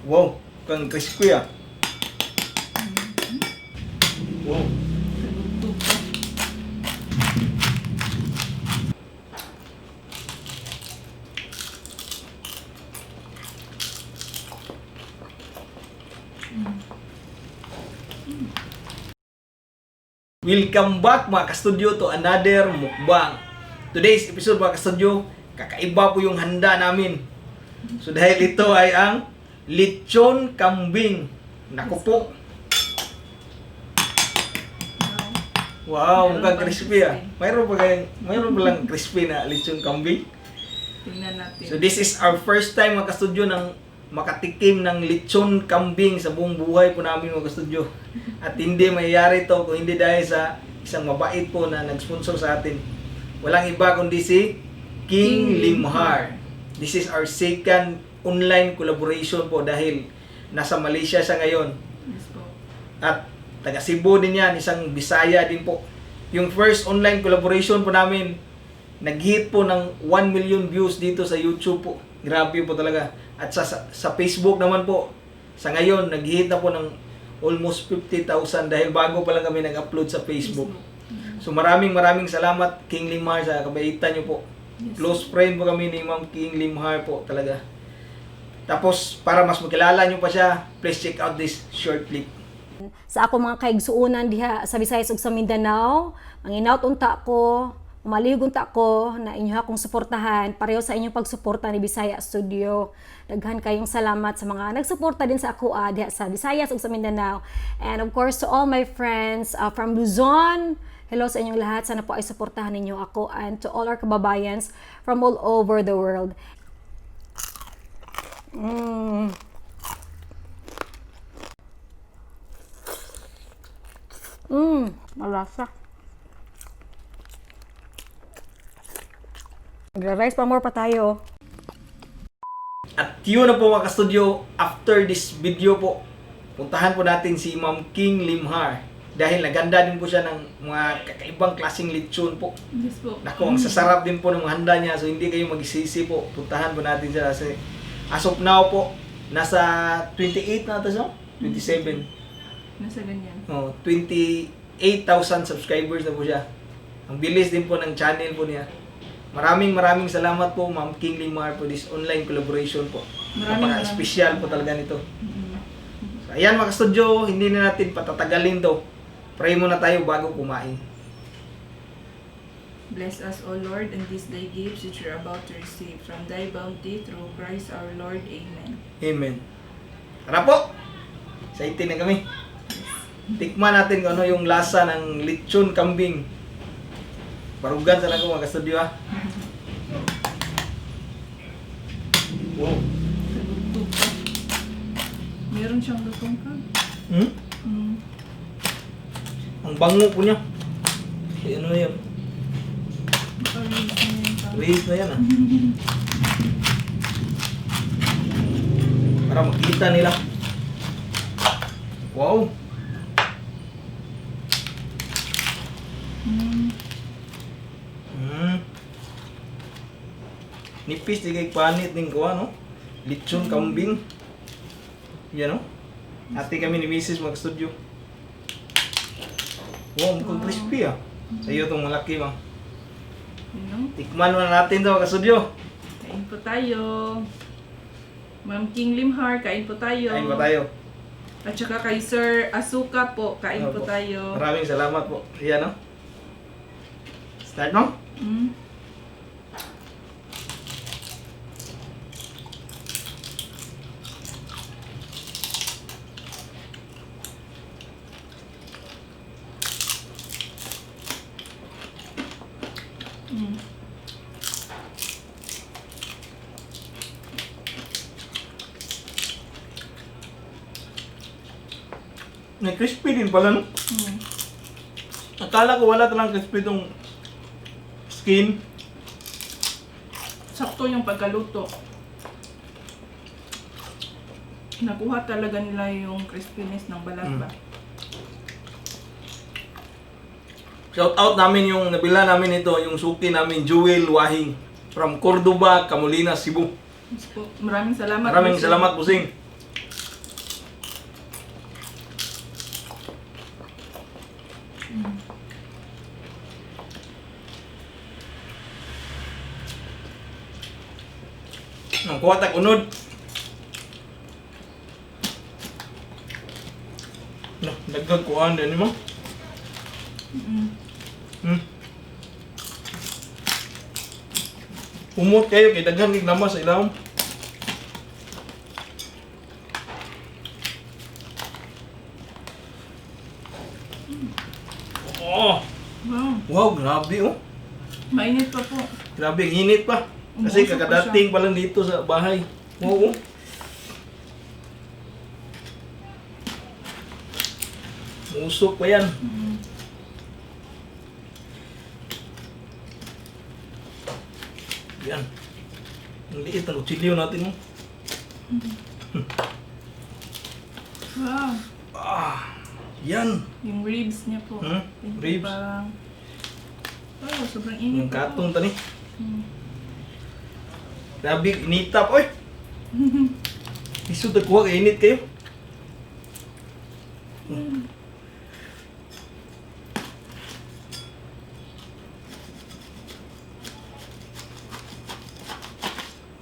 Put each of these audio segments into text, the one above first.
Wow, kang crispy ah. Wow. Nalutog pa. Welcome back mga ka-studio to another mukbang. Today's episode mga ka-studio, kakaiba po yung handa namin. So dahil ito ay ang lechon kambing. Naku po. Wow, mukhang crispy ah. Mayroon ba lang crispy na lechon kambing? Tingnan natin. So this is our first time mga ka-studio ng makatikim ng lechon kambing sa buong buhay po namin mga ka-studio. At hindi mayayari to kung hindi dahil sa isang mabait po na nag-sponsor sa atin. Walang iba kundi si King Limhar. This is our second online collaboration po dahil nasa Malaysia siya ngayon. Yes po. At taga Cebu din yan, isang Bisaya din po. Yung first online collaboration po namin, nag-hit po ng 1 million views dito sa YouTube po. Grabe po talaga. At sa Facebook naman po, sa ngayon, nag-hit na po ng almost 50,000 dahil bago pa lang kami nag-upload sa Facebook. So maraming salamat King Limhar sa kabaitan niyo po. Yes. Close friend po kami ni Ma'am King Limhar po talaga. Tapos para mas makilala niyo pa siya, please check out this short clip. Sa ako mga kaigsuonan diha sa Visayas ug sa Mindanao, manginaut unta ko, umalig unta ko na inyo akong suportahan pareho sa inyong pagsuporta ni Bisaya Studio. Daghan kayong salamat sa mga nagsuporta din sa ako diha sa Visayas ug sa Mindanao. And of course to all my friends from Luzon, hello sa inyong lahat. Sana po ay suportahan ninyo ako and to all our kababayans from all over the world. Malasa. Magra-rice pa more pa tayo. At yun na po mga ka-studio, after this video po, puntahan po natin si Ma'am King Limhar. Dahil naganda din po siya ng mga kakaibang klaseng lechon po. Yes po. Naku, ang sasarap din po ng mga handa niya. So hindi kayo magsisi po. Puntahan po natin siya kasi as of now po, nasa 28 na ito siya? 27. Nasa ganyan. Oh, 28,000 subscribers na po siya. Ang bilis din po ng channel po niya. Maraming salamat po Ma'am King Limhar po this online collaboration po. Napaka-special po talaga nito. So, ayan mga studio, hindi na natin patatagalin to. Pray muna tayo bago kumain. Bless us, O Lord, and this thy gifts which we are about to receive from thy bounty through Christ our Lord. Amen. Amen. Tara po! Excited na kami. Tikman natin kung ano yung lasa ng lechon kambing. Barugan sa lang ko mga ka-studio ha. Wow. Nalutog pa. Meron siyang lutong ka. Ang bango po niya. Ano yan? Maka-release na yan ka. Release na yan ah. Para makita nila. Wow. Nipis di kay panit ning kuha no. Lechon kambing. Yan no. Ate kami ni Mrs. mag-studio. Wow, mukhang crispy ah. Sa iyo itong malaki bang. You know? Tikman muna natin to ka-studio. Kain po tayo. Ma'am King Limhar, kain po tayo. Kain pa tayo. At saka kay Sir Asuka po, kain po Opo. tayo. Maraming salamat po. Yan no. Start no? May crispy din pala no? Akala ko wala talang crispy itong skin. Sakto yung pagkaluto. Nakuha talaga nila yung crispiness ng balat ba? Shout out namin yung nabila namin ito, yung suki namin Jewel Wahing from Cordoba, Camolinas, Cebu. Yes po. Maraming salamat. Maraming Sir. salamat, Busing. Ang kuwatak unod. No, dagdag kuhaan din mo. Umot kayo kay daghan kay namas sa ilawom. Oh, Wow. wow, grabe oh. Mainit pa po. Grabe, ang init pa. Kasi Umusok pa kakadating pa lang dito sa bahay. Oo. Usok pa yan. Yan. Ang liit ng kutsilyo natin mo. Wow. Yan. Yung ribs niya po. Thank you, Ribs. Pang. Wow, sobrang init Yung pa po. katong tani. Mm. Grabe, initap. Oy! Iso kuha kay init kayo.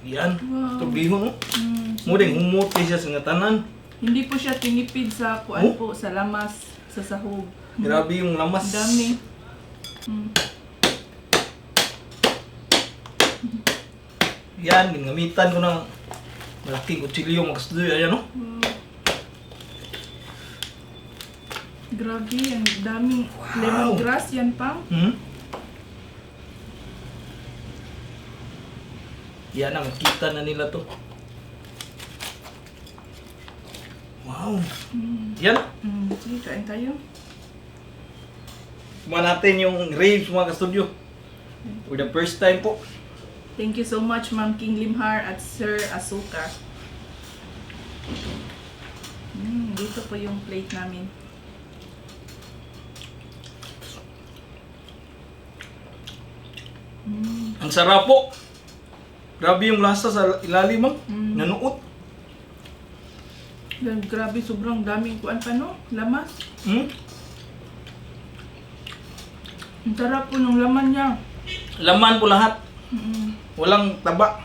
Yan. Wow. Ito bihon oh. Mm. Mudeng humot kay siya sa nga tanan. Hindi po siya tinipid sa kuan Oh? po, sa lamas, sa sahog. Grabe yung lamas. Ang dami. Mm. Yan, ginamitan ko ng malaking kutsilyo mga kastudoy. Ayan oh. Wow. Grabe, ang daming lemongrass yan, Pang. Yan ang makita na nila to. Wow. Yan. Sige, kain tayo. Kumain natin yung ribs mga kastudyo. For the first time po. Thank you so much, Ma'am King Limhar at Sir Asuka. Dito po yung plate namin. Ang sarap po. Grabe yung lasa sa ilalim oh. Nanuot. Yan, grabe, sobrang daming kuan pa, no? Lamas. Ang sarap po ng laman niya. Laman po lahat. Mm. Walang taba.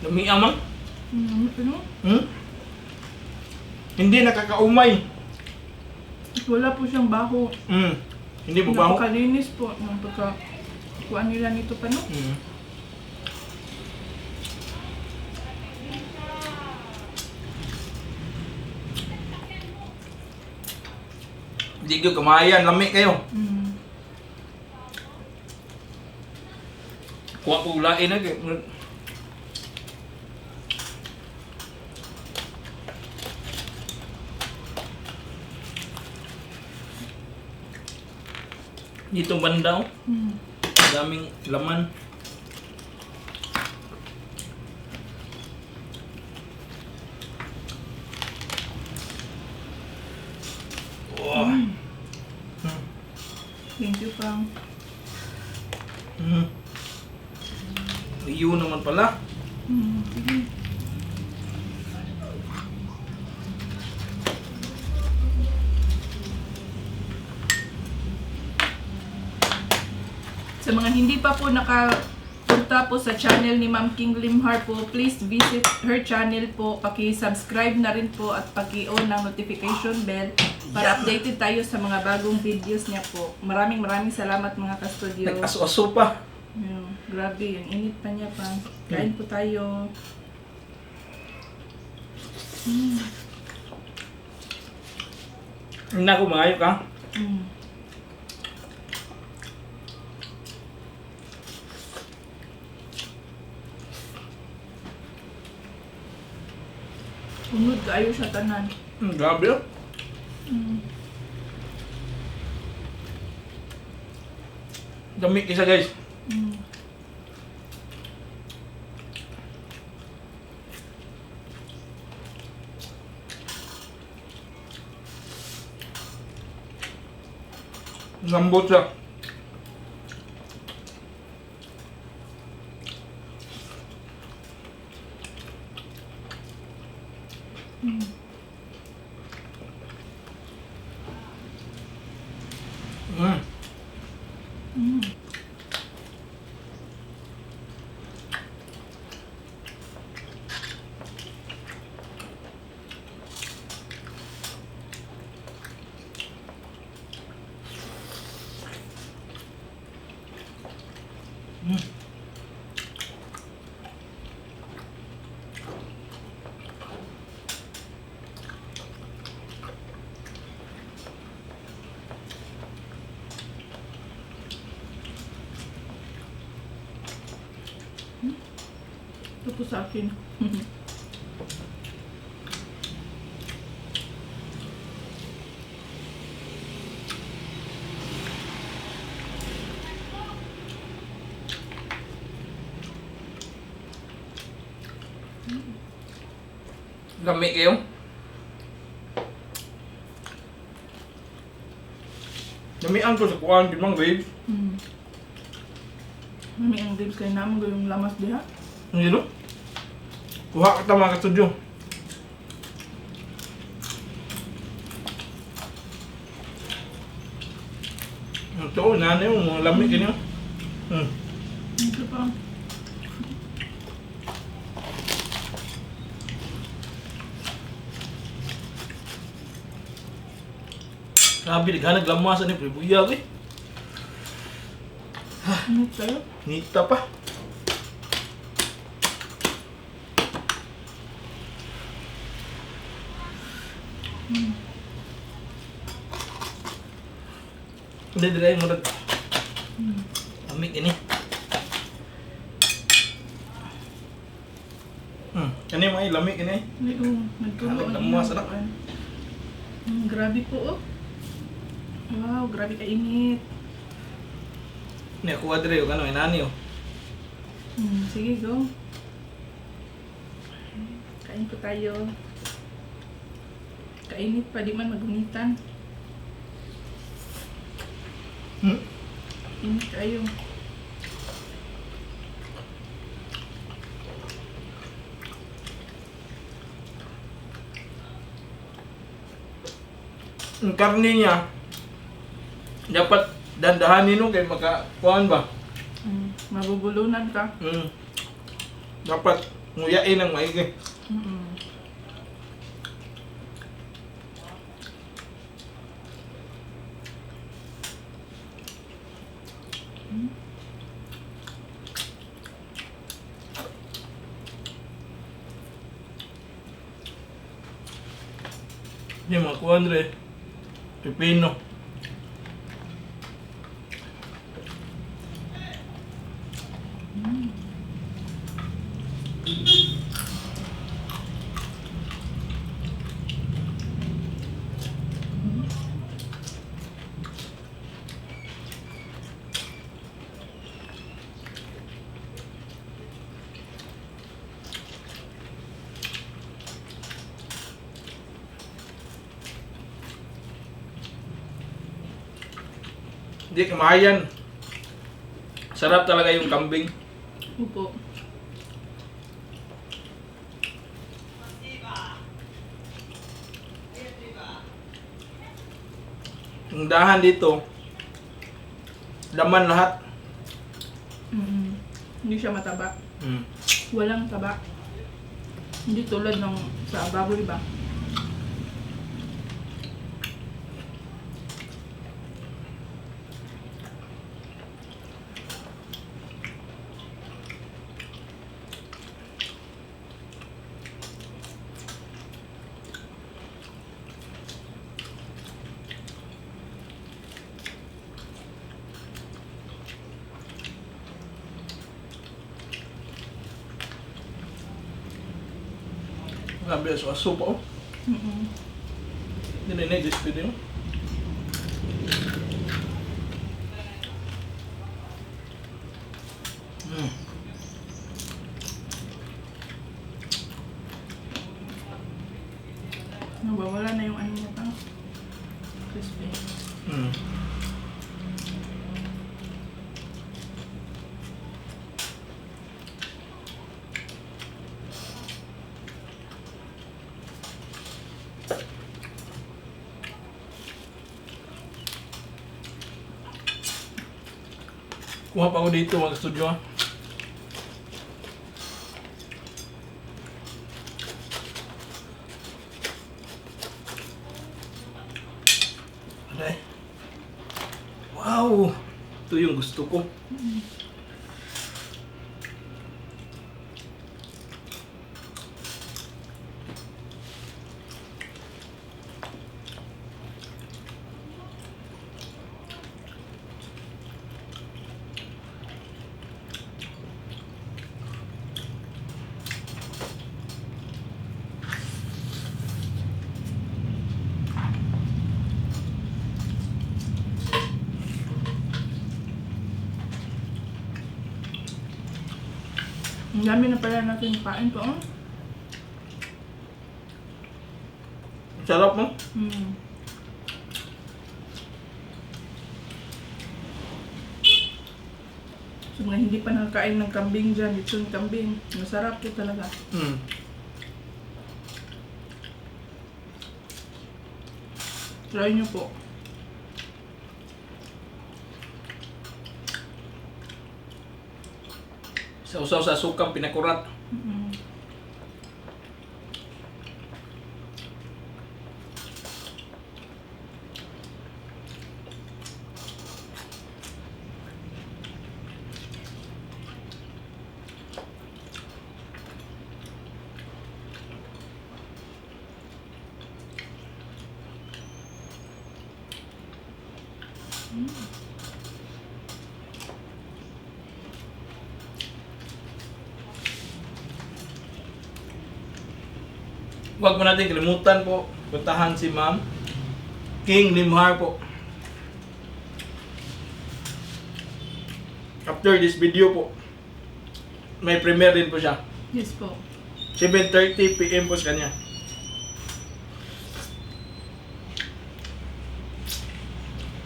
Dami amang. Ano? Hindi nakakaumay. Wala po siyang baho. Hindi mo baho. Napakalinis po ng pagka kuan nila nito pa, no? Hindi kayo kamayan, lami kayo. Kuha ko ulain na kayo. Dito banda oh. Daming laman. Wow. Thank you, Pang. Iyo naman pala. Sige. Sa mga hindi pa po nakapunta po sa channel ni Ma'am King Limhar po, please visit her channel po. Paki-subscribe na rin po at paki-on ng notification bell para updated tayo sa mga bagong videos niya po. Maraming salamat mga ka-studio. Nag-aso-aso pa. Grabe, yung init pa niya pa. Kain po tayo. Hindi ako maayo ka. Unod kaayo sa tanan. Grabe oh. Dami isa guys. Lambot siya. Mm. Ito po sa akin. Lami kayo. Lamian ko sa kuwan, di mang babe. Mm. Mami ang dibs kay naman yung lamas diha. Ano yun? Kuha ka tama ka studio. Ito, nanay mo, mga lami kanyo. Ito pa. Sabi, naghanag lamasan ni Pribuyag eh. Ano sa'yo? Nita pa. Hindi, dila yung murag. Amig ini. Ano yung mga lamig ini? Hindi ko nagtulo. Hanag lamas, anak. Grabe po oh. Wow, grabe kainit. Ini aku adre yung ano, inani oh. Sige, go. Kain po tayo. Kainit pa, di man magunitan. Init kayo. Ang karne niya, dapat dandahanin no kay makakuan ba? Mabubulunan ka. Dapat nguyain ang maigi. Hindi mga kuan re. Pipino. Hindi kamahayan. Sarap talaga yung kambing. Upo. Yung dahan dito, laman lahat. Hindi siya mataba. Mm. Walang taba. Hindi tulad ng sa baboy ba? Grabe sa aso pa oh. Hindi na i-display din oh. Nawawala na yung ano niya pang crispy. Kuha pa ako dito mga studio. Aray. Wow! Ito yung gusto ko. Ang dami na pala natin kain po. Oh. Sarap mo. Mm. So mga hindi pa nakakain ng kambing dyan, lechon kambing. Masarap po talaga. Mm. Try nyo po. Sausaw sa sukang pinakurat. Mm. Huwag mo natin kalimutan po, puntahan si Ma'am King Limhar po. After this video po, may premiere din po siya. Yes po. 7:30 PM po sa kanya.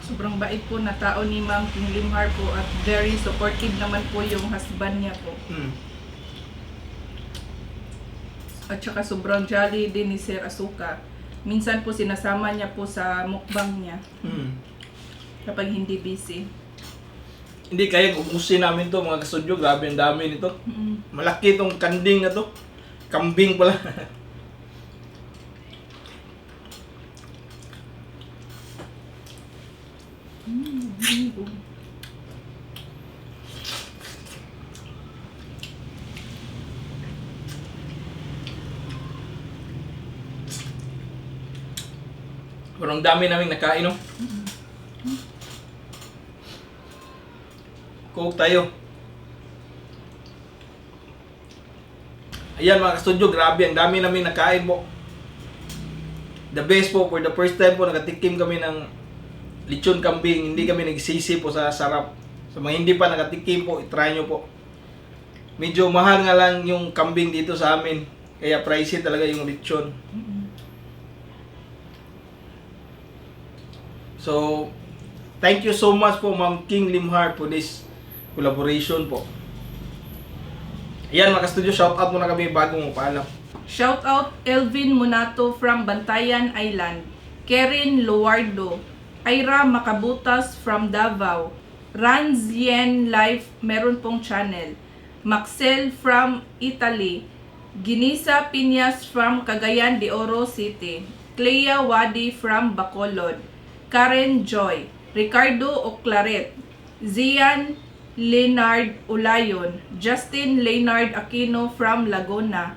Sobrang bait po na tao ni Ma'am King Limhar po at very supportive naman po yung husband niya po. Hmm. At saka sobrang jolly din ni Sir Asuka. Minsan po sinasama niya po sa mukbang niya Hmm. kapag hindi busy. Hindi kaya ubusin namin to mga kasudyo. Grabe ang dami nito. Mm. Malaki itong kanding na to. Kambing pala. Pero ang dami naming nakain, no? Coke tayo. Ayan mga ka-studio, grabe, ang dami namin nakain po. The best po, for the first time po, nakatikim kami ng lechon kambing. Hindi kami nagsisi po sa sarap. Sa mga hindi pa nakatikim po, itry nyo po. Medyo mahal nga lang yung kambing dito sa amin. Kaya pricey talaga yung lechon. So, thank you so much po Ma'am King Limhar for this collaboration po. Ayan mga ka-studio, shout out muna kami bago mo paalam. Shout out Elvin Munato from Bantayan Island, Karen Luardo, Ira Makabutas from Davao, Ranzien Life meron pong channel, Maxel from Italy, Ginisa Piñas from Cagayan de Oro City, Clea Wadi from Bacolod, Karen Joy, Ricardo Oclaret, Zian Leonard Ulayon, Justin Leonard Aquino from Laguna,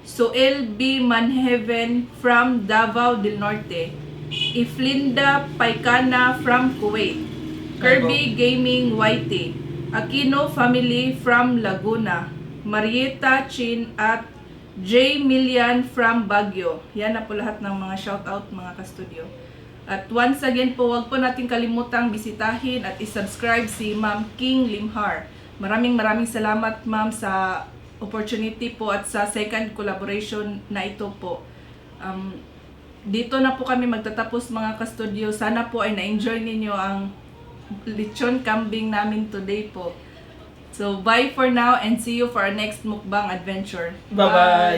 Soel B. Manheven from Davao del Norte, Iflinda Paikana from Kuwait, Kirby Gaming YT, Aquino Family from Laguna, Marieta Chin at J. Milian from Baguio. Yan na po lahat ng mga shoutout mga ka-studio. At once again po, huwag po natin kalimutang bisitahin at isubscribe si Ma'am King Limhar. Maraming salamat ma'am sa opportunity po at sa second collaboration na ito po. Dito na po kami magtatapos mga ka-studio. Sana po ay na-enjoy ninyo ang lechon kambing namin today po. So bye for now and see you for our next mukbang adventure. Bye-bye!